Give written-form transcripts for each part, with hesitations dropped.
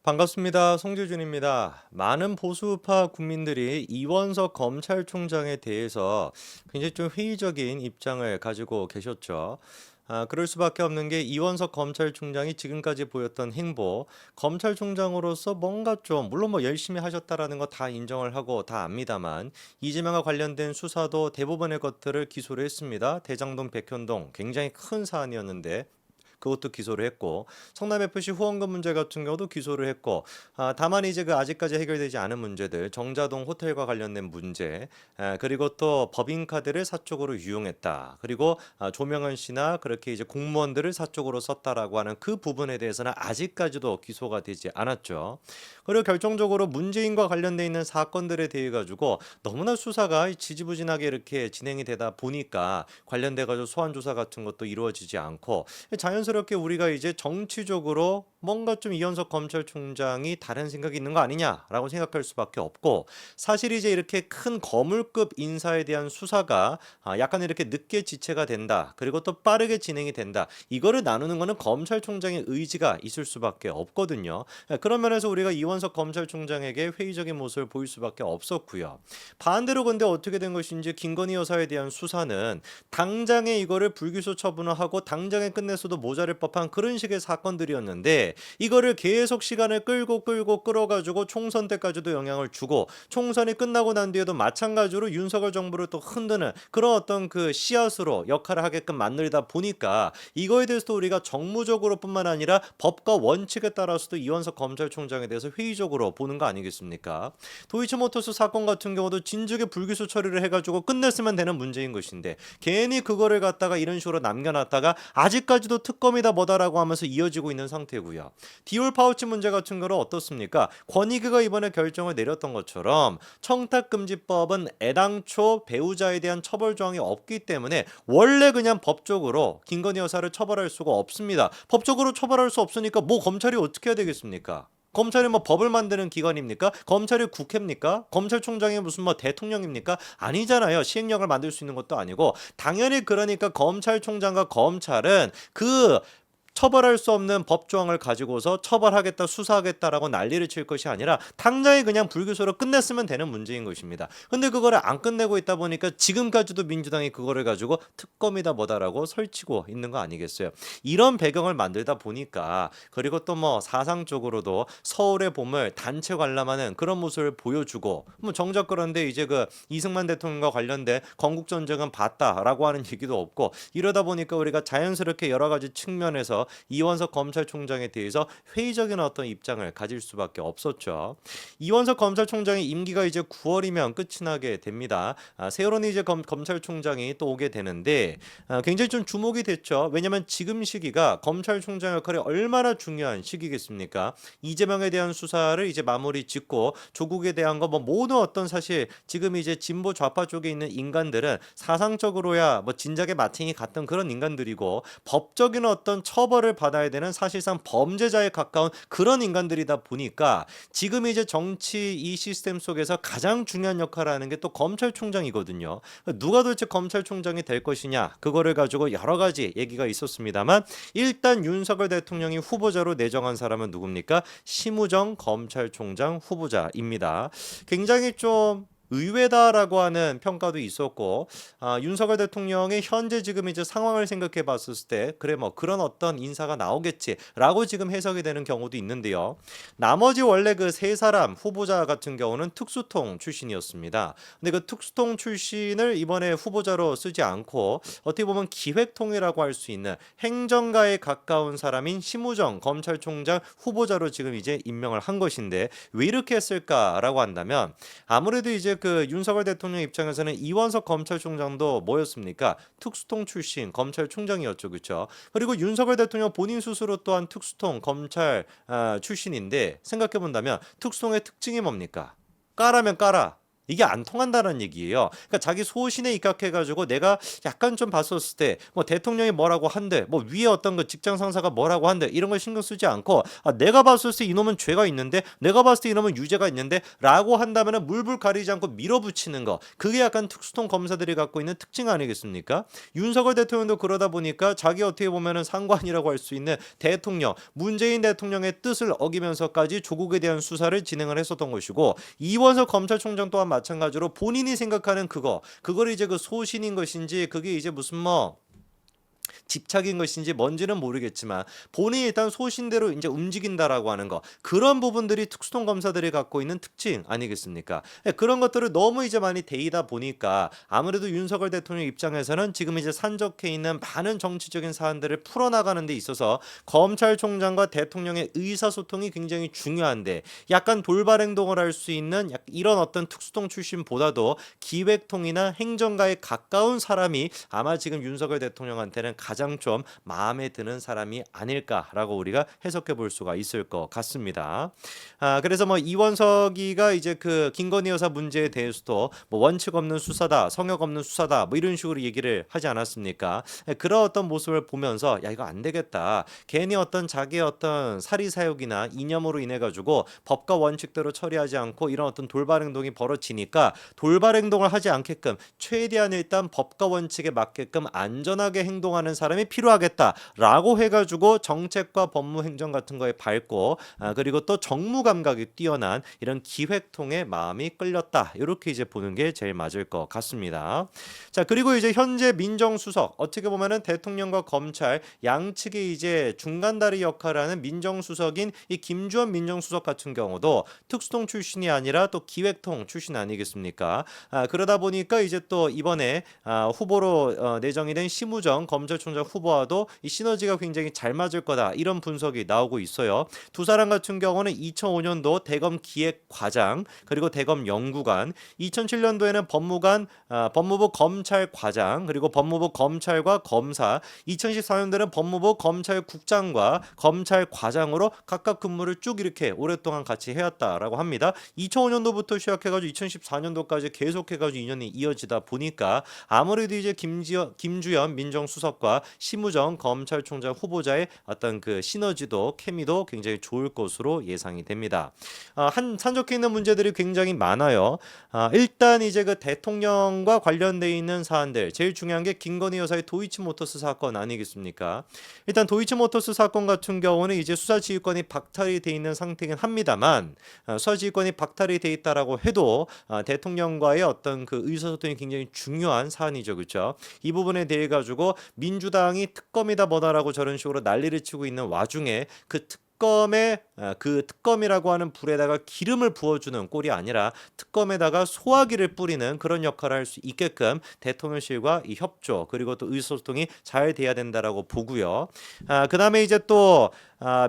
반갑습니다. 송재준입니다. 많은 보수파 국민들이 이원석 검찰총장에 대해서 굉장히 좀 회의적인 입장을 가지고 계셨죠. 그럴 수밖에 없는 게 이원석 검찰총장이 지금까지 보였던 행보, 검찰총장으로서 뭔가 좀, 물론 뭐 열심히 하셨다라는 거 다 인정을 하고 다 압니다만, 이재명과 관련된 수사도 대부분의 것들을 기소를 했습니다. 대장동, 백현동 굉장히 큰 사안이었는데, 그것도 기소를 했고 성남FC 후원금 문제 같은 경우도 기소를 했고 다만 이제 그 아직까지 해결되지 않은 문제들 정자동 호텔과 관련된 문제 그리고 또 법인카드를 사적으로 유용했다 그리고 조명은 씨나 그렇게 이제 공무원들을 사적으로 썼다라고 하는 그 부분에 대해서는 아직까지도 기소가 되지 않았죠. 그리고 결정적으로 문재인과 관련돼 있는 사건들에 대해 가지고 너무나 수사가 지지부진하게 이렇게 진행이 되다 보니까 관련돼 가지고 소환 조사 같은 것도 이루어지지 않고 자연스럽게 우리가 이제 정치적으로 뭔가 좀 이현석 검찰총장이 다른 생각이 있는 거 아니냐라고 생각할 수밖에 없고 사실 이제 이렇게 큰 거물급 인사에 대한 수사가 약간 이렇게 늦게 지체가 된다. 그리고 또 빠르게 진행이 된다. 이거를 나누는 거는 검찰총장의 의지가 있을 수밖에 없거든요. 그런 면에서 우리가 이원석 검찰총장에게 회의적인 모습을 보일 수밖에 없었고요. 반대로 근데 어떻게 된 것인지 김건희 여사에 대한 수사는 당장에 이거를 불기소 처분을 하고 당장에 끝냈어도 모자랄 법한 그런 식의 사건들이었는데 이거를 계속 시간을 끌고 끌어가지고 총선 때까지도 영향을 주고 총선이 끝나고 난 뒤에도 마찬가지로 윤석열 정부를 또 흔드는 그런 어떤 그 씨앗으로 역할을 하게끔 만들다 보니까 이거에 대해서도 우리가 정무적으로뿐만 아니라 법과 원칙에 따라서도 이원석 검찰총장에 대해서 회의적으로 보는 거 아니겠습니까? 도이치모터스 사건 같은 경우도 진즉에 불기소 처리를 해가지고 끝냈으면 되는 문제인 것인데 괜히 그거를 갖다가 이런 식으로 남겨놨다가 아직까지도 특검이다 뭐다라고 하면서 이어지고 있는 상태고요. 디올 파우치 문제 같은 경우는 어떻습니까? 권익위가 이번에 결정을 내렸던 것처럼 청탁금지법은 애당초 배우자에 대한 처벌 조항이 없기 때문에 원래 그냥 법적으로 김건희 여사를 처벌할 수가 없습니다. 법적으로 처벌할 수 없으니까 뭐 검찰이 어떻게 해야 되겠습니까? 검찰이 뭐 법을 만드는 기관입니까? 검찰이 국회입니까? 검찰총장이 무슨 뭐 대통령입니까? 아니잖아요. 시행령을 만들 수 있는 것도 아니고 당연히 그러니까 검찰총장과 검찰은 그 처벌할 수 없는 법 조항을 가지고서 처벌하겠다, 수사하겠다라고 난리를 칠 것이 아니라 당장에 그냥 불기소로 끝냈으면 되는 문제인 것입니다. 근데 그거를 안 끝내고 있다 보니까 지금까지도 민주당이 그거를 가지고 특검이다 뭐다라고 설치고 있는 거 아니겠어요. 이런 배경을 만들다 보니까 그리고 또 뭐 사상적으로도 서울의 봄을 단체 관람하는 그런 모습을 보여주고 뭐 정작 그런데 이제 그 이승만 대통령과 관련된 건국 전쟁은 봤다라고 하는 얘기도 없고 이러다 보니까 우리가 자연스럽게 여러 가지 측면에서 이원석 검찰총장에 대해서 회의적인 어떤 입장을 가질 수밖에 없었죠. 이원석 검찰총장의 임기가 이제 9월이면 끝이 나게 됩니다. 새로운 이제 검찰총장이 또 오게 되는데 굉장히 좀 주목이 됐죠. 왜냐하면 지금 시기가 검찰총장 역할이 얼마나 중요한 시기겠습니까? 이재명에 대한 수사를 이제 마무리 짓고 조국에 대한 거 뭐 모든 어떤 사실 지금 이제 진보 좌파 쪽에 있는 인간들은 사상적으로야 뭐 진작에 마팅이 갔던 그런 인간들이고 법적인 어떤 처벌을 받아야 되는 사실상 범죄자에 가까운 그런 인간들이다 보니까 지금 이제 정치 이 시스템 속에서 가장 중요한 역할을 하는 게 또 검찰총장이거든요. 누가 도대체 검찰총장이 될 것이냐 그거를 가지고 여러 가지 얘기가 있었습니다만 일단 윤석열 대통령이 후보자로 내정한 사람은 누굽니까? 심우정 검찰총장 후보자입니다. 굉장히 좀 의외다라고 하는 평가도 있었고 윤석열 대통령의 현재 지금 이제 상황을 생각해 봤을 때 그래 뭐 그런 어떤 인사가 나오겠지라고 지금 해석이 되는 경우도 있는데요. 나머지 원래 그 세 사람 후보자 같은 경우는 특수통 출신이었습니다. 근데 그 특수통 출신을 이번에 후보자로 쓰지 않고 어떻게 보면 기획통이라고 할 수 있는 행정가에 가까운 사람인 심우정 검찰총장 후보자로 지금 이제 임명을 한 것인데 왜 이렇게 했을까라고 한다면 아무래도 이제 그 윤석열 대통령 입장에서는 이원석 검찰총장도 뭐였습니까? 특수통 출신 검찰총장이었죠, 그렇죠? 그리고 윤석열 대통령 본인 스스로 또한 특수통 검찰 출신인데 생각해 본다면 특수통의 특징이 뭡니까? 까라면 까라. 이게 안 통한다는 얘기예요. 그러니까 자기 소신에 입각해가지고 내가 약간 좀 봤었을 때 뭐 대통령이 뭐라고 한대, 뭐 위에 어떤 그 직장 상사가 뭐라고 한대 이런 걸 신경 쓰지 않고 내가 봤을 때 이놈은 죄가 있는데, 내가 봤을 때 이놈은 유죄가 있는데라고 한다면은 물불 가리지 않고 밀어붙이는 거, 그게 약간 특수통 검사들이 갖고 있는 특징 아니겠습니까? 윤석열 대통령도 그러다 보니까 자기 어떻게 보면은 상관이라고 할 수 있는 대통령, 문재인 대통령의 뜻을 어기면서까지 조국에 대한 수사를 진행을 했었던 것이고, 이원석 검찰총장 또한 마찬가지로 본인이 생각하는 그걸 이제 그 소신인 것인지, 그게 이제 무슨 뭐 집착인 것인지 뭔지는 모르겠지만 본인이 일단 소신대로 이제 움직인다라고 하는 거, 그런 부분들이 특수통 검사들이 갖고 있는 특징 아니겠습니까? 그런 것들을 너무 이제 많이 데이다 보니까 아무래도 윤석열 대통령 입장에서는 지금 이제 산적해 있는 많은 정치적인 사안들을 풀어나가는 데 있어서 검찰총장과 대통령의 의사소통이 굉장히 중요한데, 약간 돌발 행동을 할 수 있는 이런 어떤 특수통 출신보다도 기획통이나 행정가에 가까운 사람이 아마 지금 윤석열 대통령한테는 가장 좀 마음에 드는 사람이 아닐까라고 우리가 해석해 볼 수가 있을 것 같습니다. 그래서 뭐 이원석이가 이제 그 김건희 여사 문제에 대해서도 뭐 원칙 없는 수사다, 성역 없는 수사다, 뭐 이런 식으로 얘기를 하지 않았습니까? 그런 어떤 모습을 보면서 야, 이거 안 되겠다. 괜히 어떤 자기의 어떤 사리사욕이나 이념으로 인해 가지고 법과 원칙대로 처리하지 않고 이런 어떤 돌발 행동이 벌어지니까, 돌발 행동을 하지 않게끔 최대한 일단 법과 원칙에 맞게끔 안전하게 행동하는 사람이 필요하겠다라고 해가지고 정책과 법무 행정 같은 거에 밝고, 그리고 또 정무 감각이 뛰어난 이런 기획통의 마음이 끌렸다, 이렇게 이제 보는 게 제일 맞을 것 같습니다. 자, 그리고 이제 현재 민정수석, 어떻게 보면은 대통령과 검찰 양측의 이제 중간다리 역할을 하는 민정수석인 이 김주원 민정수석 같은 경우도 특수통 출신이 아니라 또 기획통 출신 아니겠습니까? 그러다 보니까 이제 또 이번에 후보로 내정이 된 심우정 검찰총장 후보와도 이 시너지가 굉장히 잘 맞을 거다, 이런 분석이 나오고 있어요. 두 사람 같은 경우는 2005년도 대검 기획과장, 그리고 대검 연구관, 2007년도에는 법무관, 법무부 검찰과장, 그리고 법무부 검찰과 검사, 2014년도에는 법무부 검찰국장과 검찰과장으로 각각 근무를 쭉 이렇게 오랫동안 같이 해왔다라고 합니다. 2005년도부터 시작해가지고 2014년도까지 계속해가지고 2년이 이어지다 보니까 아무래도 이제 김주현 민정수석과 심우정 검찰총장 후보자의 어떤 그 시너지도, 케미도 굉장히 좋을 것으로 예상이 됩니다. 한 산적해 있는 문제들이 굉장히 많아요. 일단 이제 그 대통령과 관련돼 있는 사안들, 제일 중요한 게 김건희 여사의 도이치모터스 사건 아니겠습니까? 일단 도이치모터스 사건 같은 경우는 이제 수사지휘권이 박탈이 돼 있는 상태긴 합니다만, 수사지휘권이 박탈이 돼 있다라고 해도 대통령과의 어떤 그 의사소통이 굉장히 중요한 사안이죠, 그렇죠? 이 부분에 대해 가지고 민주당이 특검이다 뭐다라고 저런 식으로 난리를 치고 있는 와중에 그 특검이라고 하는 불에다가 기름을 부어주는 꼴이 아니라 특검에다가 소화기를 뿌리는 그런 역할을 할 수 있게끔 대통령실과 이 협조, 그리고 또 의사소통이 잘 돼야 된다라고 보고요. 그 다음에 이제 또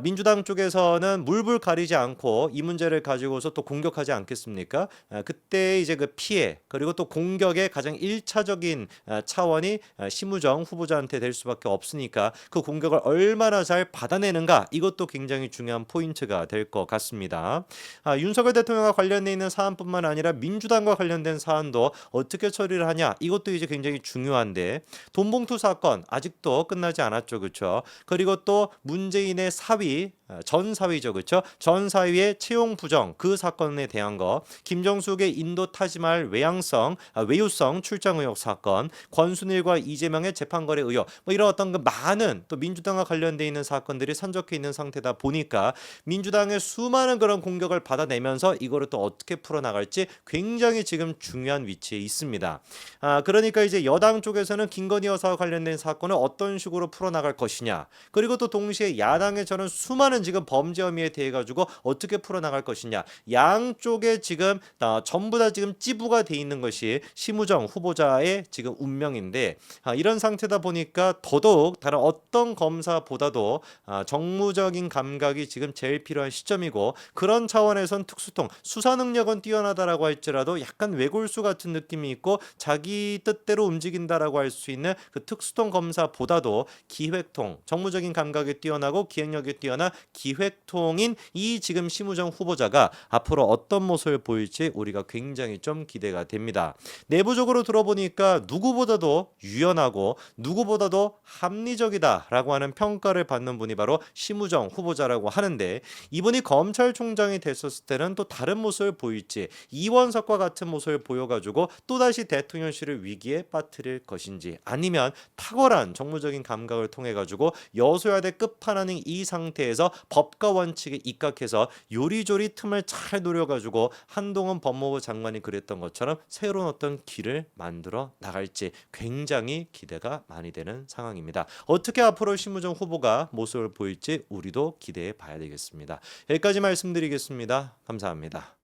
민주당 쪽에서는 물불 가리지 않고 이 문제를 가지고서 또 공격하지 않겠습니까? 그때 이제 그 피해, 그리고 또 공격의 가장 1차적인 차원이 심우정 후보자한테 될 수밖에 없으니까 그 공격을 얼마나 잘 받아내는가, 이것도 굉장히 중요한 포인트가 될 것 같습니다. 윤석열 대통령과 관련돼 있는 사안뿐만 아니라 민주당과 관련된 사안도 어떻게 처리를 하냐, 이것도 이제 굉장히 중요한데, 돈봉투 사건 아직도 끝나지 않았죠, 그렇죠? 그리고 또 문재인의 사위, 전 사위죠, 그렇죠? 전 사위의 채용 부정, 그 사건에 대한 거, 김정숙의 인도 타지말 외유성 출장 의혹 사건, 권순일과 이재명의 재판 거래 의혹, 뭐 이런 어떤 그 많은 또 민주당과 관련돼 있는 사건들이 산적해 있는 상태다 보니까 민주당의 수많은 그런 공격을 받아내면서 이거를 또 어떻게 풀어나갈지 굉장히 지금 중요한 위치에 있습니다. 그러니까 이제 여당 쪽에서는 김건희 여사와 관련된 사건을 어떤 식으로 풀어나갈 것이냐, 그리고 또 동시에 야당의 저는 수많은 지금 범죄 혐의에 대해 가지고 어떻게 풀어나갈 것이냐, 양쪽에 지금 전부 다 지금 찌부가 돼 있는 것이 심우정 후보자의 지금 운명인데, 이런 상태다 보니까 더더욱 다른 어떤 검사보다도 정무적인 감각이 지금 제일 제일 필요한 시점이고 그런 차원에선 특수통, 수사 능력은 뛰어나다라고 할지라도 약간 외골수 같은 느낌이 있고 자기 뜻대로 움직인다라고 할 수 있는 그 특수통 검사보다도 기획통, 정무적인 감각이 뛰어나고 기획력이 뛰어난 기획통인 이 지금 심우정 후보자가 앞으로 어떤 모습을 보일지 우리가 굉장히 좀 기대가 됩니다. 내부적으로 들어보니까 누구보다도 유연하고 누구보다도 합리적이다라고 하는 평가를 받는 분이 바로 심우정 후보자라고 하는데 이분이 검찰총장이 됐었을 때는 또 다른 모습을 보일지 이원석과 같은 모습을 보여가지고 또다시 대통령실을 위기에 빠뜨릴 것인지 아니면 탁월한 정무적인 감각을 통해 가지고 여소야대 끝판왕인 이 상태에서 법과 원칙에 입각해서 요리조리 틈을 잘 노려가지고 한동훈 법무부 장관이 그랬던 것처럼 새로운 어떤 길을 만들어 나갈지 굉장히 기대가 많이 되는 상황입니다. 어떻게 앞으로 심우정 후보가 모습을 보일지 우리도 기대해 봐야 되겠습니다. 여기까지 말씀드리겠습니다. 감사합니다.